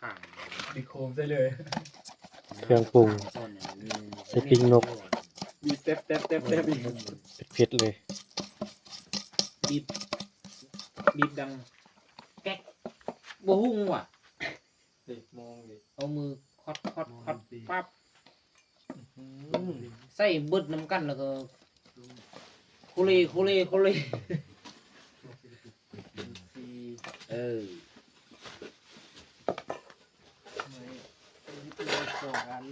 ขัง ติโคมได้เลย เครื่องปรุงใส่ปิ้งนก มีเต็บอีก เผ็ดเลย บีบดังแก๊กบ่หุ้งว่ะ มองดิ เอามือคอดปั๊บใส่เบิดน้ำกันแล้วก็คุเรเออ สองอัน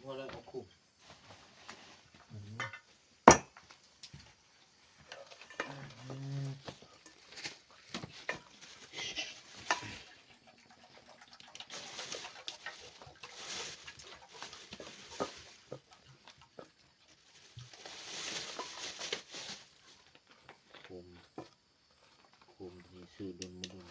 พอแล้วเอาคุกคุมที่ซื้อดุนมาดุน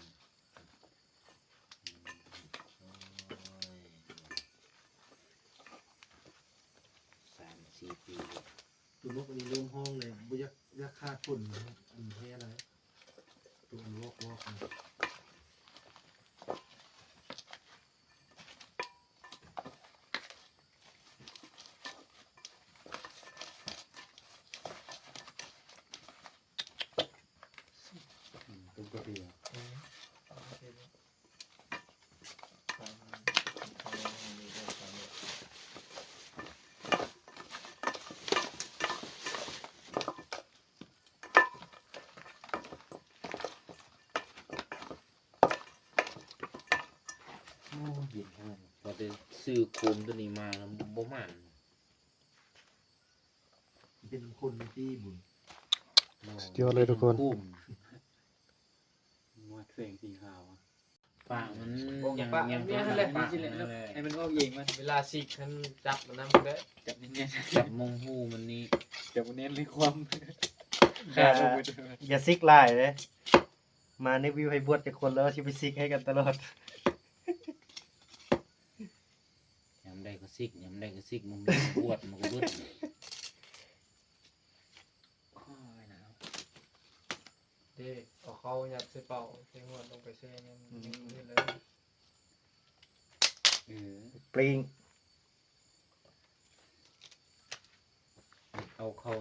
3-4 ปี ตัวนกอันนี้ร่วมห้องเลยบุยักฆ่าฝุ่นนะอันนี้อะไรตัววอกนะตุ้มกระเทียมเย็นแห้งพอได้ซื้อโคมตัวนี้มาแล้วบ่มัน เป็นคนที่บุญ สุดยอดเลยทุกคน ว่าเสียงสีขาว ปากมัน ยัง ยัง เนี่ย ปา แหละ ก นี่สิแหละ นั่นแหละ ให้มันออกเองมันเวลาสิกมันจับมันนำได้จับเนี่ย จับมงหูมันนี่ จับมันเน้นเลยความ อย่าซิกไลน์เลยมาในวิวให้บวชจากคนแล้วชิไปซิกให้กันตลอด ยามใดก็ซิกยามใดก็ซิกมึงปวดมันก็เบิดค่อยนะ เด็กเอาเขายัดใส่เป่าเสียงหัวลงไปแช่เนี่ยมันนี่เลย ปริง เอาเข้า